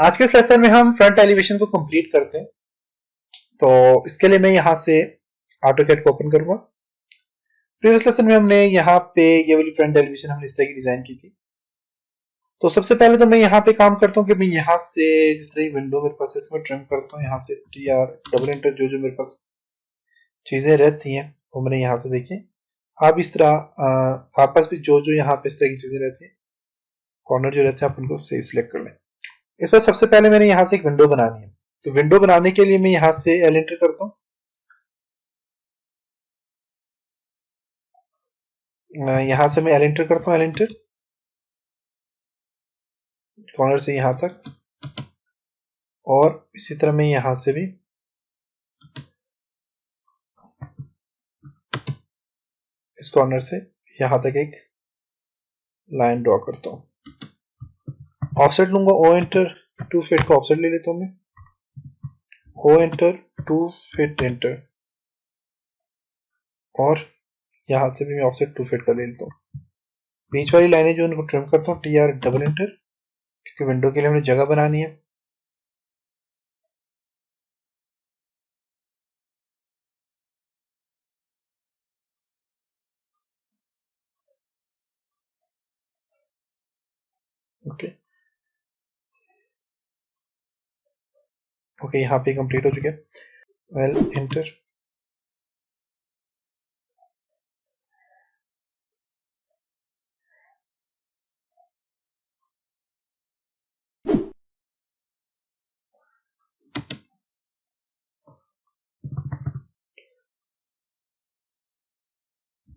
आज के इस लेसन में हम फ्रंट एलिवेशन को कंप्लीट करते हैं। तो इसके लिए मैं यहाँ से ऑटोकैड को ओपन करूंगा। प्रीवियस लेसन में हमने यहाँ पे ये वाली फ्रंट एलिवेशन हमने इस तरह की डिजाइन की थी। तो सबसे पहले तो मैं यहाँ पे काम करता हूँ कि मैं यहाँ से जिस तरह की विंडो मेरे पास है इसमें ट्रिम करता हूँ। यहाँ से TR डबल एंटर जो जो मेरे पास चीजें रहती हैं वो मैंने यहाँ से देखी। आप इस तरह वापस भी जो जो यहाँ पे इस तरह की चीजें रहती हैं कॉर्नर जो रहते हैं आप उनको सही सिलेक्ट कर लें। इस पर सबसे पहले मैंने यहाँ से एक विंडो बनानी है। तो विंडो बनाने के लिए मैं यहाँ से एल एंटर करता हूँ। यहाँ से मैं एल एंटर करता हूँ, एल एंटर कॉर्नर से यहाँ तक, और इसी तरह मैं यहाँ से भी इस कॉर्नर से यहाँ तक एक लाइन ड्रॉ करता हूँ। ऑफसेट लूंगा ओ एंटर, टू फिट का ऑफसेट ले लेता हूँ मैं, O enter two feet enter, और यहाँ से भी मैं ऑफसेट टू फिट का ले लेता हूँ। बीच वाली लाइनें जो उनको ट्रिम करता हूँ TR डबल एंटर, क्योंकि विंडो के लिए हमें जगह बनानी है। ओके ओके, यहाँ पे कंप्लीट हो चुका है। एल एंटर,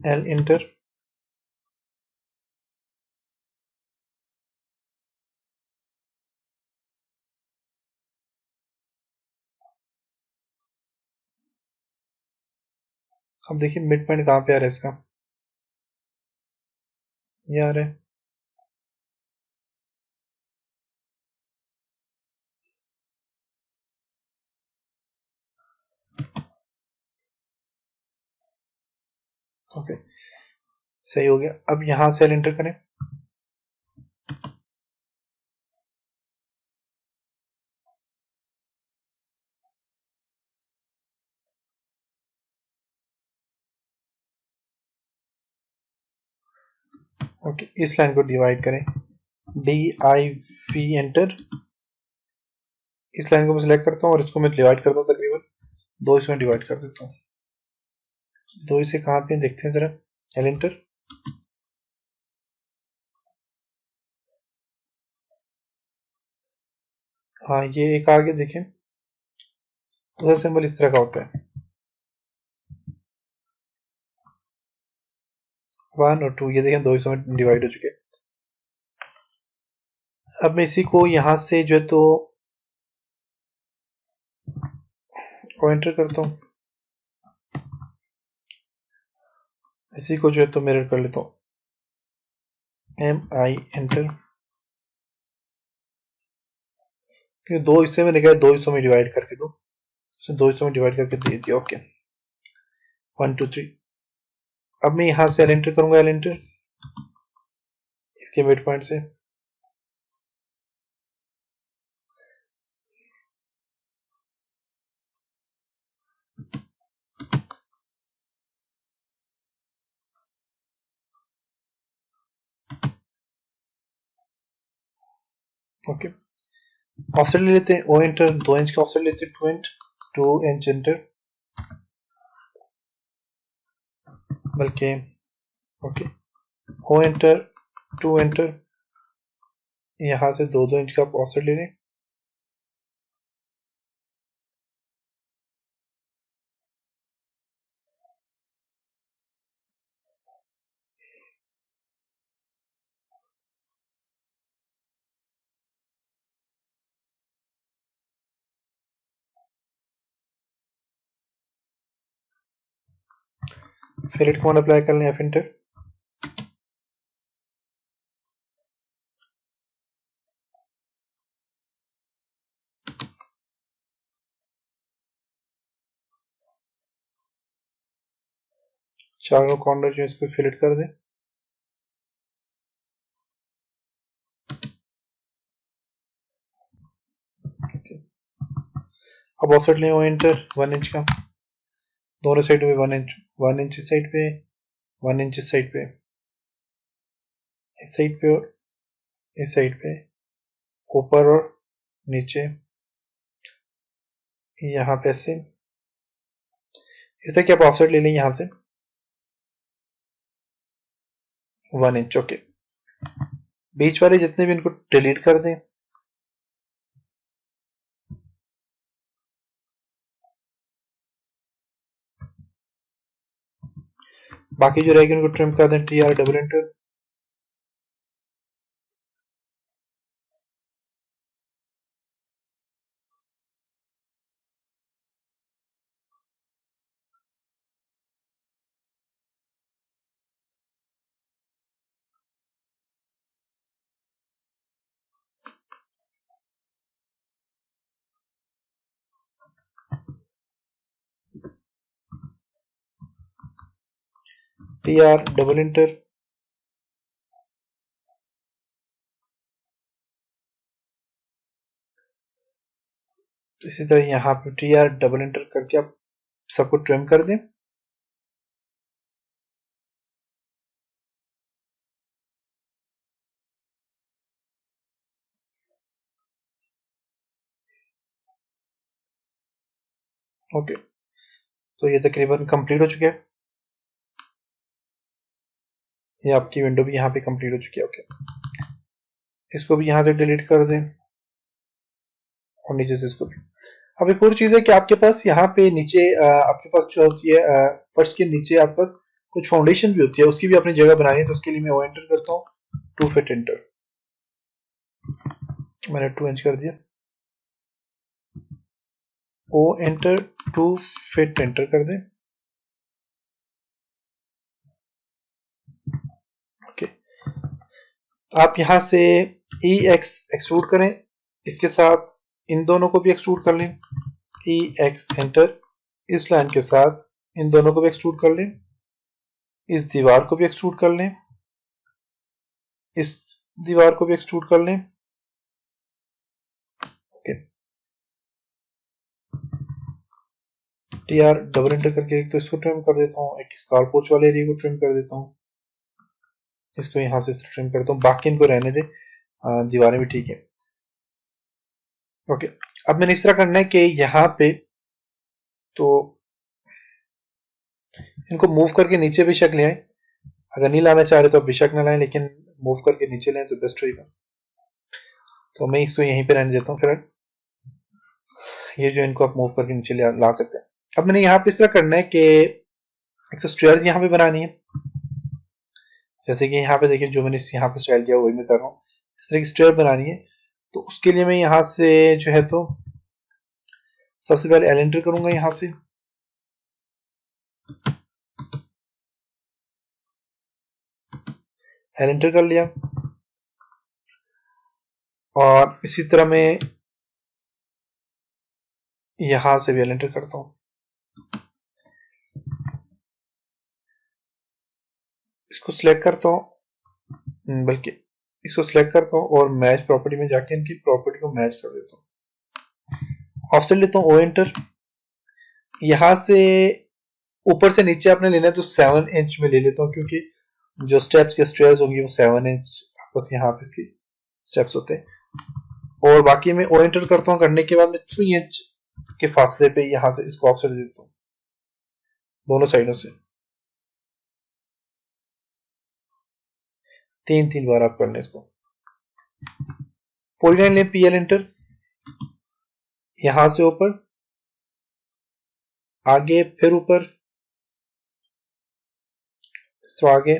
एल एंटर, अब देखिए मिड पॉइंट कहाँ पे आ रहा है इसका, ये आ रहा है। ओके सही हो गया। अब यहाँ से एल एंटर करें, ओके इस लाइन को डिवाइड करें, DIV एंटर, इस लाइन को मैं सिलेक्ट करता हूँ और इसको मैं डिवाइड करता हूँ, तकरीबन दो इसमें डिवाइड कर देता हूँ। दो इसे कहाँ पे देखते हैं जरा, एल एंटर, हाँ ये एक आगे देखें, उधर सिंबल इस तरह का होता है, 1 और 2, ये देखें दो हिस्सों में डिवाइड हो चुके। अब मैं इसी को यहाँ से जो है तो एंटर करता हूँ, इसी को जो है तो मिरर कर लेता हूँ, MI एंटर, दो हिस्से में निकाले, दो हिस्सों में डिवाइड करके दो, दो हिस्सों में डिवाइड करके दे दिया। ओके 1 2 3। अब मैं यहाँ से एल एंटर करूंगा, एल एंटर इसके मिड पॉइंट से, ओके ऑफसेट ले लेते हैं, ओ एंटर, 2 इंच का ऑफसेट लेते हैं, 2 इंच एंटर, बल्कि ओके ओ एंटर, 2 एंटर, यहाँ से 2 इंच का ऑफसेट ले लें, फिर एड कमांड अप्लाई कर लें, एफ एंटर, चारों कॉर्नर जो इसको फिलेट कर दें। ओके, अब ऑफसेट ले एंटर 1 इंच का, दोनों साइड पे 1 इंच, 1 इंच इस साइड पे, 1 इंच इस साइड पे, इस साइड पे और इस साइड पे, ऊपर और नीचे, यहाँ पे से इसे क्या आप ऑफसेट ले लें यहाँ से 1 इंच। ओके, बीच वाले जितने भी इनको डिलीट कर दें, बाकी जो रहेगी उनको ट्रिम कर दें, TR double enter, TR double enter, इसी तरह यहाँ पे TR डबल एंटर करके आप सबको ट्रिम कर दें। ओके, तो ये तकरीबन कंप्लीट हो चुका है, ये आपकी विंडो भी यहाँ पे कंप्लीट हो चुकी है। ओके, इसको भी यहाँ से डिलीट कर दें और नीचे से इसको भी। अब एक और चीज है कि आपके पास यहाँ पे नीचे आपके पास जो होती है फर्श के नीचे आपके पास कुछ फाउंडेशन भी होती है, उसकी भी अपनी जगह बनानी है, तो उसके लिए मैं वो एंटर करता हूँ, 2 फिट एंटर, मैंने 2 इंच कर दिया, ओ एंटर, 2 फिट एंटर कर दें। ओके, आप यहाँ से ई एक्स एक्सट्रूड करें, इसके साथ इन दोनों को भी एक्सट्रूड कर लें, ई एक्स एंटर, इस लाइन के साथ इन दोनों को भी एक्सट्रूड कर लें, इस दीवार को भी एक्सट्रूड कर लें, इस दीवार को भी एक्सट्रूड कर लें। ओके, TR डबल एंटर करके एक तो इसको ट्रिम कर देता हूँ, एक स्कार पोच वाले एरिया को ट्रिम कर देता हूँ, इसको यहाँ से ट्रिम करता हूँ, बाकी इनको रहने दे, दीवारें भी ठीक है। ओके, अब मैंने इस तरह करना है कि यहाँ पे तो इनको मूव करके नीचे बेशक ले आए, अगर नहीं लाना चाह रहे तो आप बेशक ना लाएं, लेकिन मूव करके नीचे लाएं तो बेस्ट रहेगा। तो मैं इसको यहीं पे रहने देता हूँ, फिर ये जो इनको आप मूव करके नीचे ला सकते हैं। अब मैंने यहाँ पे इस तरह करना है कि एक तो स्टेयर्स यहाँ पे बनानी है, जैसे कि यहाँ पे देखिए जो मैंने यहाँ पे स्टाइल किया वही मैं कर रहा हूँ, इस तरह की स्टेयर बनानी है। तो उसके लिए मैं यहाँ से जो है तो सबसे पहले एल एंटर करूंगा, यहाँ से एल एंटर कर लिया, और इसी तरह मैं यहां से भी एल एंटर करता हूं, इसको सिलेक्ट करता हूं, बल्कि इसको सिलेक्ट करता हूं और मैच प्रॉपर्टी में जाके इनकी प्रॉपर्टी को मैच कर देता हूं, ऑफसेट लेता हूं, ओ एंटर, यहां से ऊपर से नीचे आपने लेना है तो 7 इंच में ले लेता हूं, क्योंकि जो स्टेप्स या स्टेयर्स होंगी वो 7 इंच बस यहाँ पे इसकी स्टेप्स होते हैं। और बाकी मैं ओ एंटर करता हूं, करने के बाद मैं 3 इंच के फासले पे यहां से इसको ऑफसेट देता हूं दोनों साइडों से, 3 बार आप कर लें इसको। पॉलीलाइन लें, PL एंटर, यहां से ऊपर, आगे, फिर ऊपर, तो आगे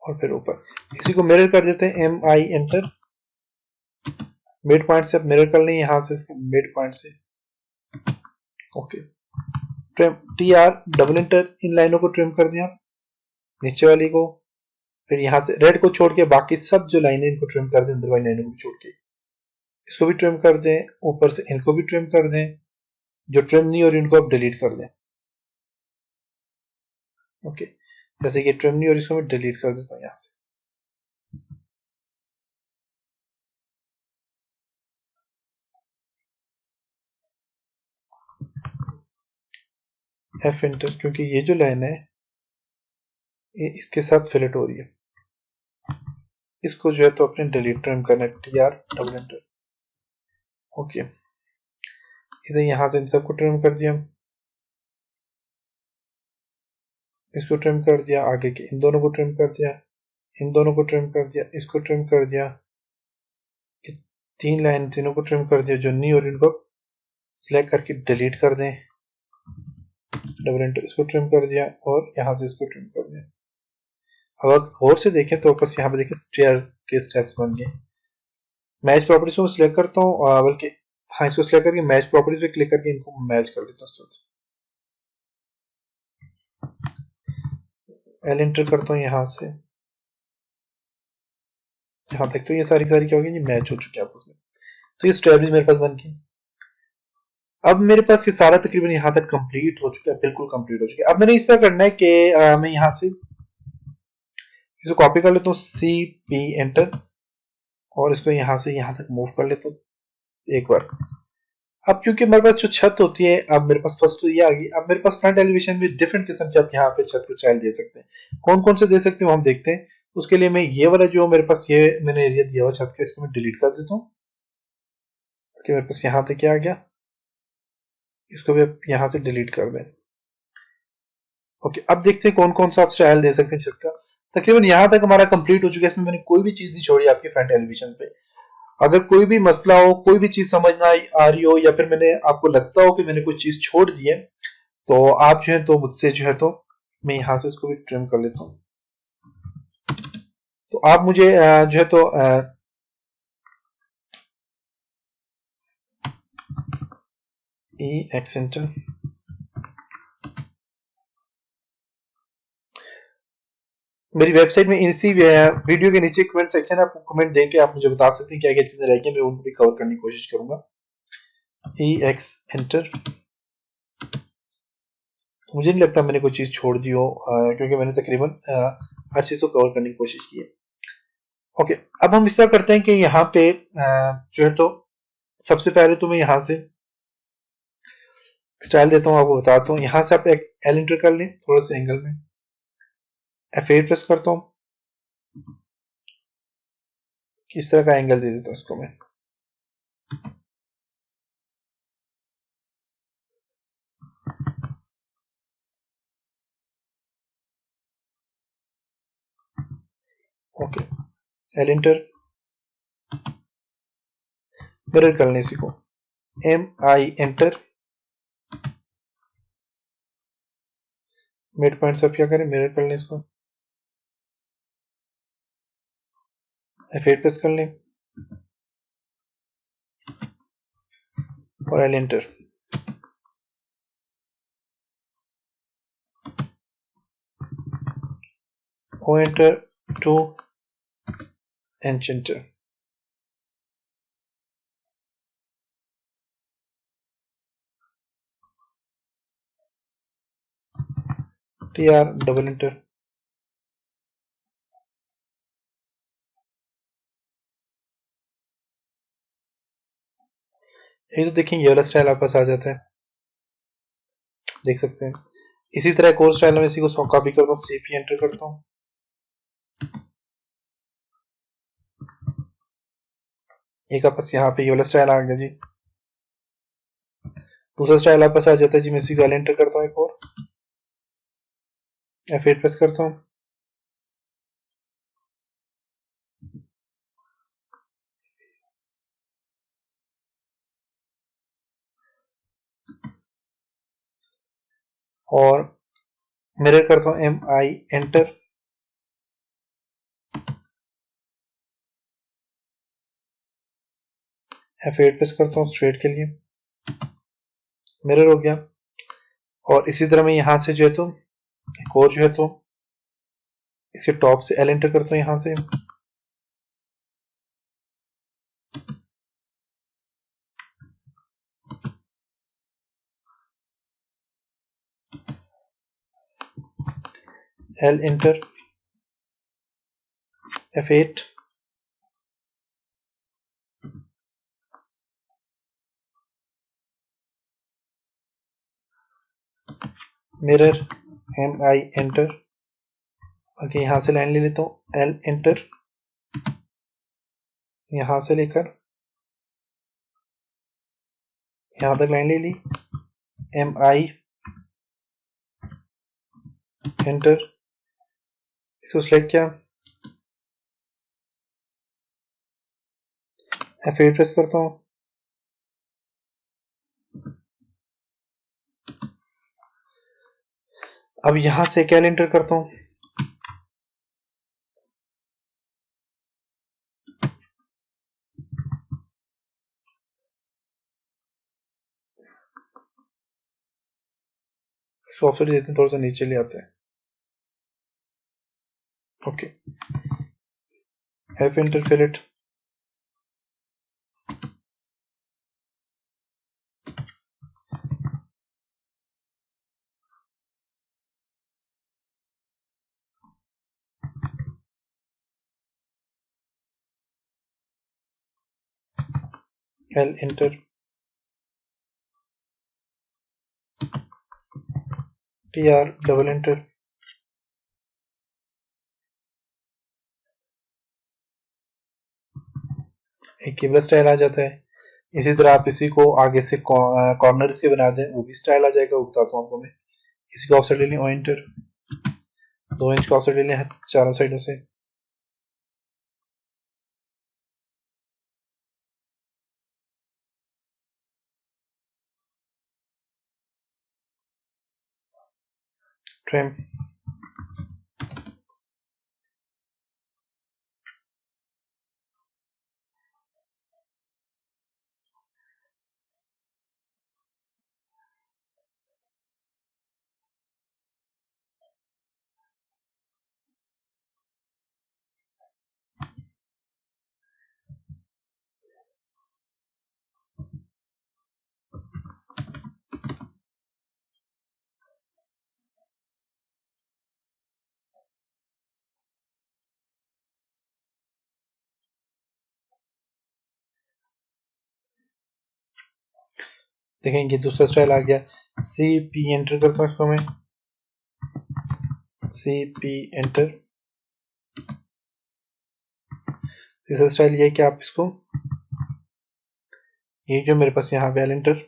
और फिर ऊपर, इसी को मिरर कर देते हैं, MI एंटर, मिड पॉइंट से आप मिरर कर लें, यहां से इसके मिड पॉइंट से। Okay, trim, TR double enter, इन लाइनों को ट्रिम कर दिया, नीचे वाली को, फिर यहां से रेड को छोड़ के बाकी सब जो लाइनें इनको ट्रिम कर दें, अंदर वाली लाइनों को भी छोड़ के इसको भी ट्रिम कर दें, ऊपर से इनको भी ट्रिम कर दें, जो ट्रिम नहीं हो रही उनको आप डिलीट कर दें। ओके, जैसे कि ट्रिम नहीं हो रही इसको मैं डिलीट कर देता हूँ यहाँ से। एफ एंटर, क्योंकि ये जो लाइन है ये इसके साथ फिलेट हो रही है, इसको जो है तो अपने डिलीट ट्रिम करना है, टीआर डबल एंटर। ओके, इधर यहां से इन सबको ट्रिम कर दिया, इसको ट्रिम कर दिया, आगे के इन दोनों को ट्रिम कर दिया, इन दोनों को ट्रिम कर दिया, इसको ट्रिम कर दिया, तीन लाइन तीनों को ट्रिम कर दिया, जो नहीं और इनको सिलेक्ट करके डिलीट कर दें, डबल एंटर, इसको ट्रिम कर दिया और यहाँ से इसको ट्रिम कर दिया। अब अगर गौर से देखें तो बस यहाँ पे देखें स्टेयर के स्टेप्स बन गए। मैच प्रॉपर्टीज को सिलेक्ट करता हूँ, बल्कि हाँ इसको सिलेक्ट करके मैच प्रॉपर्टीज पे क्लिक करके इनको मैच कर देता हूँ साथ। एल एंटर करता हूँ यहाँ से यहाँ तक, तो ये सारी सारी क्या होगी, ये मैच हो चुके हैं आपस में। तो ये स्टेयर भी मेरे पास बन गई। अब मेरे पास ये सारा तकरीबन यहाँ तक कंप्लीट हो चुका है, बिल्कुल कंप्लीट हो चुका है। अब मैंने इस तरह करना है कि मैं यहाँ से इसको कॉपी कर लेता हूँ, सी पी एंटर, और इसको यहाँ से यहाँ तक मूव कर लेता हूँ एक बार। अब क्योंकि मेरे पास जो छत होती है, अब मेरे पास फर्स्ट तो ये आ गई। अब मेरे पास फ्रंट एलिवेशन में डिफरेंट किस्म के आप यहाँ पे छत के स्टाइल दे सकते हैं। कौन कौन से दे सकते हैं हम देखते हैं। उसके लिए मैं ये वाला जो मेरे पास ये मैंने एरिया दिया हुआ छत का, इसको मैं डिलीट कर देता हूँ कि मेरे पास यहाँ तक क्या आ गया, इसको भी यहाँ से डिलीट कर दें। ओके, अब देखते हैं कौन कौन सा आप स्टाइल दे सकते हैं छत का। तकरीबन यहाँ तक हमारा कंप्लीट हो चुका है, इसमें मैंने कोई भी चीज नहीं छोड़ी आपके फ्रंट एलिवेशन पे। अगर कोई भी मसला हो, कोई भी चीज समझ ना आ रही हो, या फिर मैंने आपको लगता हो कि मैंने कोई चीज छोड़ दी है, तो आप जो है तो मुझसे जो है तो मैं यहाँ से इसको भी ट्रिम कर लेता हूँ। तो आप मुझे जो है तो ई एक्स एंटर, मेरी वेबसाइट में इसी वीडियो के नीचे कमेंट सेक्शन है, आपको कमेंट देके आप मुझे बता सकते हैं क्या क्या चीजें रह गई, मैं उनको भी कवर करने की कोशिश करूंगा। ई एक्स एंटर, मुझे नहीं लगता मैंने कोई चीज छोड़ दी हो, क्योंकि मैंने तकरीबन हर चीज को कवर करने की कोशिश की है। ओके, अब हम इस तरह करते हैं कि यहाँ पे जो है तो सबसे पहले तो मैं यहाँ से स्टाइल देता हूँ, आपको बताता हूँ। यहाँ से आप एक एल एंटर कर लें थोड़ा सा एंगल में, F8 प्रेस करता हूँ, इस तरह का एंगल दे देता हूँ इसको मैं। ओके, एल एंटर, मिरर कर लें इसी को, M I enter, mid point से आप क्या करें, मिरर कर लें इसको, F8 प्रेस कर लें और L enter, O enter, two H enter, T R double enter. ये तो देखें ये वाला स्टाइल आपके पास आ जाता है, देख सकते हैं। इसी तरह एक और स्टाइल में इसी को कॉपी करता हूँ, सीपी एंटर करता हूँ, एक आपस यहाँ पे ये वाला स्टाइल आ गया जी। दूसरा स्टाइल आपस आ जाता है जी, मैं इसी को एल एंटर करता हूँ एक और, F8 प्रेस करता हूँ, और मिरर करता हूँ, M I enter, F8 press करता हूँ स्ट्रेट के लिए, मिरर हो गया। और इसी तरह मैं यहाँ से जो है तो एक और जो है तो इसके टॉप से एल एंटर करता हूँ, यहाँ से L enter, F8, mirror MI enter. Okay, यहाँ से लाइन ले लेता हूँ L एंटर, यहाँ से लेकर यहाँ तक लाइन ले ली, MI एंटर, इसको सिलेक्ट किया, F8 प्रेस करता हूँ। अब यहाँ से कैल एंटर करता हूँ, सॉफ्टवेयर देते हैं, थोड़ा सा नीचे ले आते हैं। Okay, F enter fillet, L enter, TR double enter, एक केबल स्टाइल आ जाता है। इसी तरह आप इसी को आगे से कॉर्नर से बना दें, वो भी स्टाइल आ जाएगा, वो बताता हूँ आपको मैं। इसी को ऑफसेट ले लें, O एंटर, 2 इंच का ऑफसेट ले लें चारों साइडों से, ट्रिम, देखेंगे दूसरा स्टाइल आ गया। CP एंटर करता हूँ इसको मैं, CP एंटर। तीसरा स्टाइल ये है कि आप इसको, ये जो मेरे पास यहाँ पे L एंटर,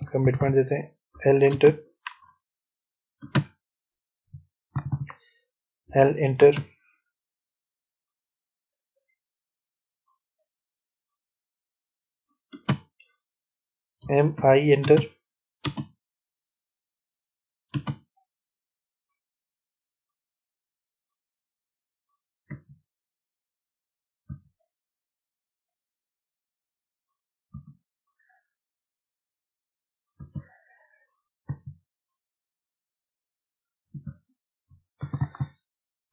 इसका मिड पॉइंट देते हैं, L enter, L enter, MI enter,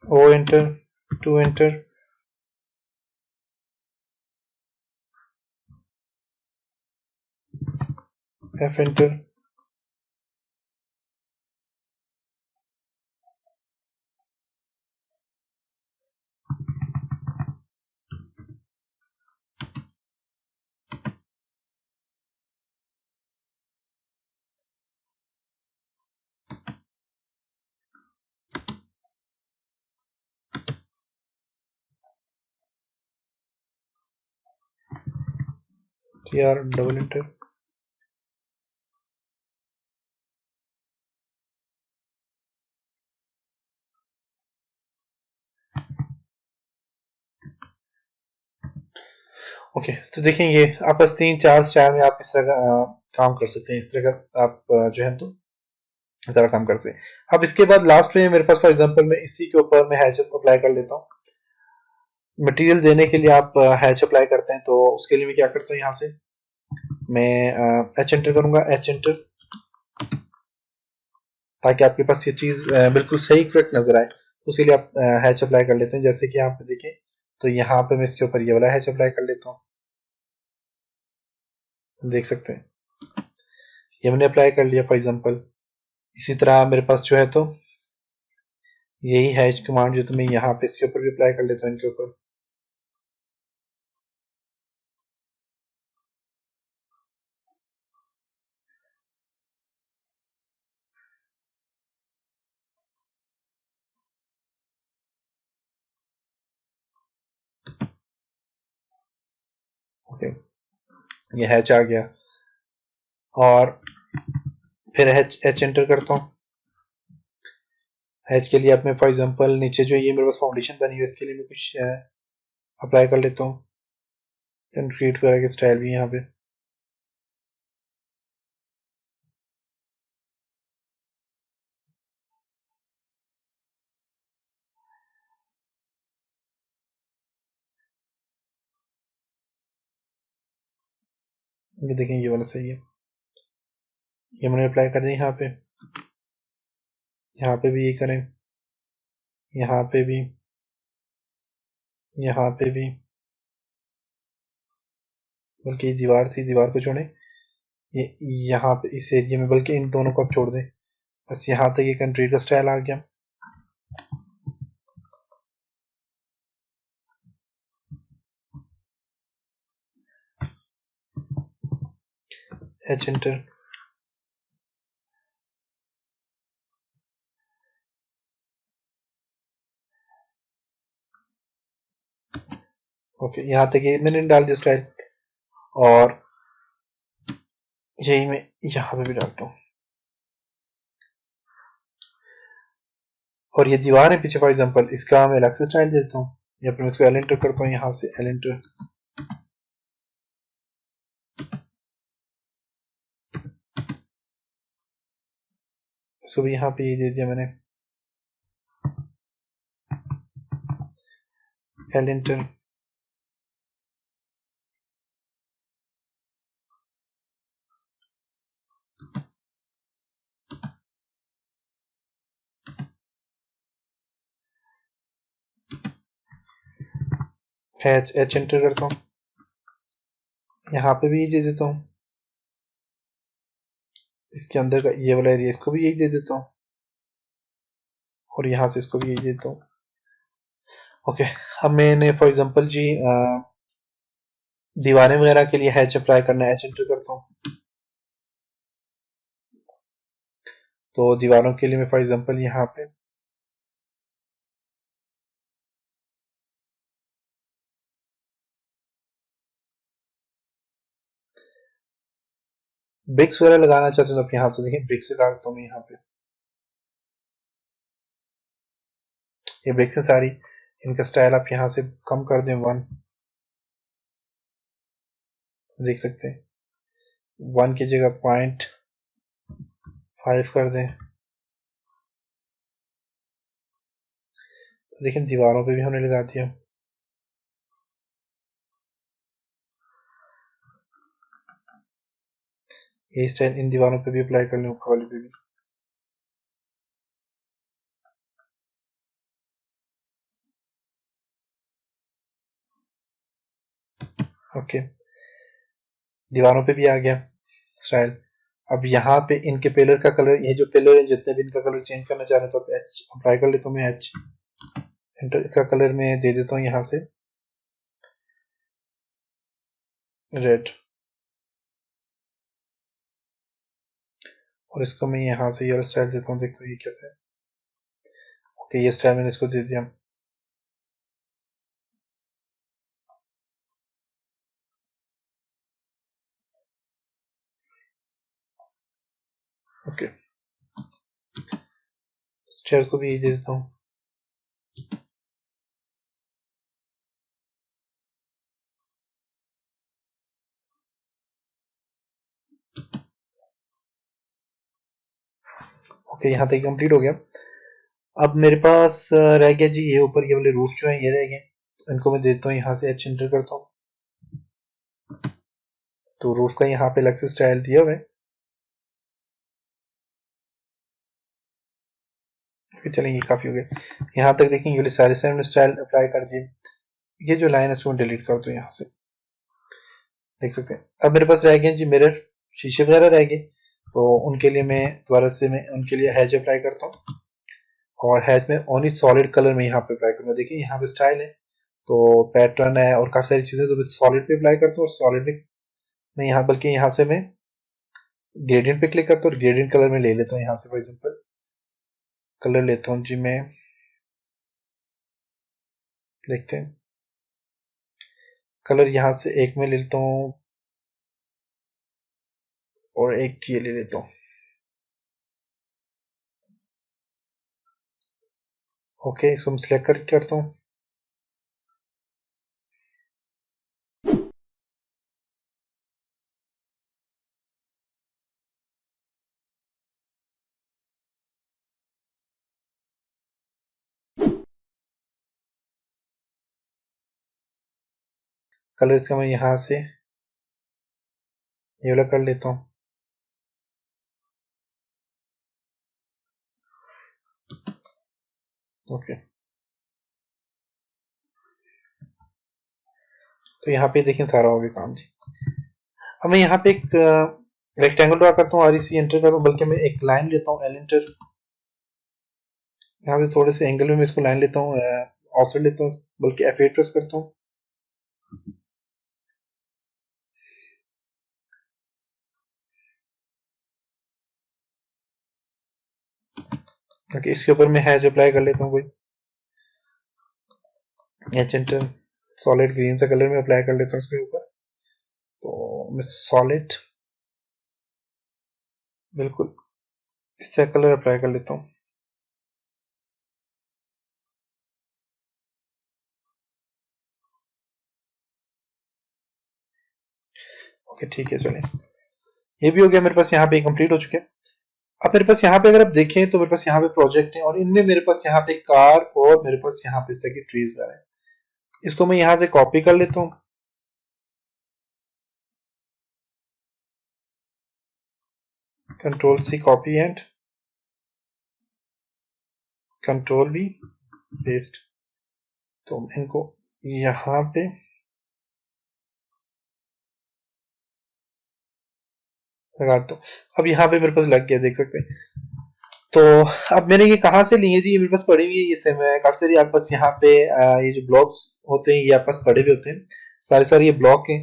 O enter, 2 enter, F enter, TR double enter. Okay, तो देखेंगे आपस 3-4 स्टाइल में आप इस तरह का काम कर सकते हैं, इस तरह का आप जो है तो इस तरह काम कर सकते हैं। अब इसके बाद लास्ट में मेरे पास फॉर एग्जांपल मैं इसी के ऊपर मैं हैच अप्लाई कर लेता हूँ। मटेरियल देने के लिए आप हैच अप्लाई करते हैं, तो उसके लिए मैं क्या करता हूँ, यहाँ से मैं H एंटर करूंगा, H एंटर, ताकि आपके पास ये चीज बिल्कुल सही करेक्ट नजर आए। उसके लिए आप हैच अप्लाई कर लेते हैं, जैसे कि आप देखें तो यहाँ पे मैं इसके ऊपर ये वाला हैच अप्लाई कर लेता हूँ, देख सकते हैं ये मैंने अप्लाई कर लिया फॉर एग्जांपल। इसी तरह मेरे पास जो है तो यही हैच कमांड जो तो मैं यहाँ पे इसके ऊपर भी अप्लाई कर लेता हूँ, इनके ऊपर। ओके, ये हैच आ गया और फिर एच एंटर करता हूँ। एच के लिए अब मैं फॉर एग्जांपल नीचे जो ये मेरे पास फाउंडेशन बनी हुई है इसके लिए मैं कुछ अप्लाई कर लेता हूँ। क्रिएट वगैरह के स्टाइल भी यहाँ पे ये देखें, ये वाला सही है। ये मैंने अप्लाई कर दिया यहाँ पे भी ये करें, यहाँ पे भी, यहाँ पे भी, बल्कि ये दीवार थी, दीवार को छोड़ें, ये यहाँ पे इस एरिया में, बल्कि इन दोनों को आप छोड़ दें, बस यहाँ तक ये कंट्री का स्टाइल आ गया। एच एंटर, ओके, यहाँ तक ये मैंने डाल दिया स्टाइल और यही मैं यहाँ पे भी डालता हूँ। और ये दीवार है पीछे फॉर एग्जांपल, इसका मैं अलग से स्टाइल देता हूँ, या फिर मैं इसको एल एंटर करता हूँ, यहाँ से एल एंटर, इसको भी यहाँ पे ये दे दिया मैंने, एल एंटर, एच एंटर करता हूँ, यहाँ पे भी ये दे देता हूँ, इसके अंदर का ये वाला एरिया इसको भी यही दे देता हूँ, और यहाँ से इसको भी यही देता हूँ। ओके, अब मैंने फॉर एग्जांपल जी दीवारें वगैरह के लिए हैच अप्लाई करना है, एच एंटर करता हूँ। तो दीवारों के लिए मैं फॉर एग्जांपल यहाँ पे ब्रिक्स वगैरह लगाना चाहते हो तो आप यहाँ से देखिए ब्रिक्स लगा देता हूँ मैं यहाँ पे, ये ब्रिक्स है सारी, इनका स्टाइल आप यहाँ से कम कर दें 1, देख सकते हैं 1 की जगह 0.5 कर दें, तो देखिए दीवारों पे भी हमने लगा दिया। ये स्टाइल इन दीवारों पे भी अप्लाई कर लें, ऊपर वाली पे भी। ओके, दीवारों पे भी आ गया स्टाइल। अब यहाँ पे इनके पिलर का कलर, ये जो पिलर है जितने भी, इनका कलर चेंज करना चाह रहे हैं तो एच अप्लाई कर लेता हूँ मैं, एच एंटर, इसका कलर मैं दे देता हूँ यहाँ से रेड, और इसको मैं यहाँ से ये स्टाइल देता हूँ, देखो ये कैसे है। ओके, ये स्टाइल मैंने इसको दे दिया। ओके, स्टाइल को भी ये दे देता हूँ। ओके, यहाँ तक कंप्लीट हो गया। अब मेरे पास रह गया जी ये ऊपर ये वाले रूफ जो है ये रह गए, तो इनको मैं देता हूँ यहाँ से एच एंटर करता हूँ, तो रूफ का यहाँ पे अलग से स्टाइल दिया हुआ है। चलेंगे, काफी हो गया यहाँ तक। देखेंगे ये सारे स्टाइल अप्लाई कर दिए, ये जो लाइन है इसको डिलीट कर दो यहाँ से, देख सकते हैं। अब मेरे पास रह गए जी मिरर, शीशे वगैरह रह गए, तो उनके लिए मैं दोबारा से मैं उनके लिए हैच अप्लाई करता हूँ, और हैच में ओनली सॉलिड कलर में यहाँ पे अप्लाई करूँगा। देखिए यहाँ पे स्टाइल है, तो पैटर्न है और काफी सारी चीजें, तो मैं सॉलिड पे अप्लाई करता हूँ, और सॉलिड में मैं यहाँ, बल्कि यहाँ से मैं ग्रेडियंट पे क्लिक करता हूँ और ग्रेडियंट कलर में ले लेता हूँ। यहाँ से फॉर एग्जाम्पल कलर लेता हूँ जी मैं, देखते हैं कलर यहां से एक में ले लेता हूँ और एक ये ले लेता हूँ। ओके, इसको मैं सिलेक्ट करता हूँ। कलर इसका मैं यहां से ये वाला कर लेता हूँ। ओके, तो यहाँ पे देखिए सारा हो गया काम जी। अब मैं यहाँ पे एक रेक्टेंगल ड्रा करता हूँ, REC एंटर करता हूँ, बल्कि मैं एक लाइन लेता हूँ, L एंटर। यहाँ से थोड़े से एंगल में मैं इसको लाइन लेता हूँ, ऑफसेट लेता हूँ, बल्कि F8 प्रेस करता हूँ। ओके, इसके ऊपर मैं हैच अप्लाई कर लेता हूँ कोई, H एंटर, सॉलिड ग्रीन सा कलर में अप्लाई कर लेता हूँ इसके ऊपर। तो मैं सॉलिड बिल्कुल इससे कलर अप्लाई कर लेता हूँ। ओके ठीक है, चलिए ये भी हो गया मेरे पास, यहाँ पे कंप्लीट हो चुके हैं। अब मेरे पास यहाँ पे अगर आप देखें तो मेरे पास यहाँ पे प्रोजेक्ट है और इनमें मेरे पास यहाँ पे कार और मेरे पास यहाँ पे इस तरह की ट्रीज वगैरह है। इसको मैं यहाँ से कॉपी कर लेता हूँ, control C copy and control V paste. तो मैं इनको यहाँ पे लगाता हूँ। अब यहाँ पे मेरे पास लग गया, देख सकते हैं। तो अब मैंने ये कहाँ से लिए जी, ये मेरे पास पड़ी हुई है, ये सेम है काफी सारी आपके पास यहाँ पे ये जो ब्लॉक्स होते हैं ये आपके पास पड़े हुए होते हैं, सारे सारे ये ब्लॉक हैं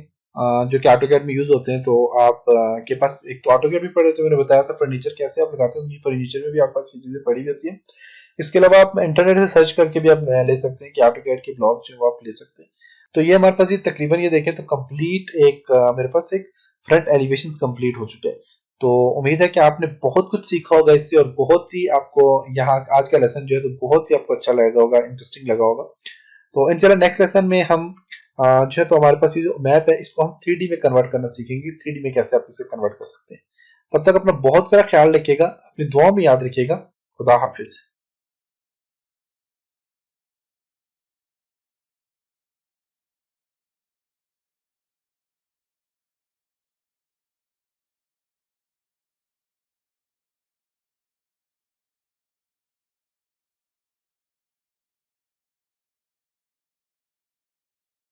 जो कि AutoCAD में यूज होते हैं। तो आप के पास एक तो AutoCAD भी पड़े थे, मैंने बताया था फर्नीचर कैसे आप लगाते हैं, फर्नीचर में भी आपके पास ये चीजें पड़ी हुई होती है। इसके अलावा आप इंटरनेट से सर्च करके भी आप ले सकते हैं कि AutoCAD के ब्लॉक जो आप ले सकते हैं। तो ये हमारे पास ये तकरीबन ये देखें तो कंप्लीट एक मेरे पास एक फ्रंट एलिवेशन कंप्लीट हो चुके हैं। तो उम्मीद है कि आपने बहुत कुछ सीखा होगा इससे और बहुत ही आपको यहाँ आज का लेसन जो है तो बहुत ही आपको अच्छा लगा होगा, इंटरेस्टिंग लगा होगा। तो इंशाल्लाह नेक्स्ट लेसन में हम जो है तो हमारे पास ये जो मैप है इसको हम 3D में कन्वर्ट करना सीखेंगे, 3D में कैसे आप इसे कन्वर्ट कर सकते हैं। तब तक अपना बहुत सारा ख्याल रखिएगा, अपनी दुआ में याद रखिएगा। खुदा हाफिज।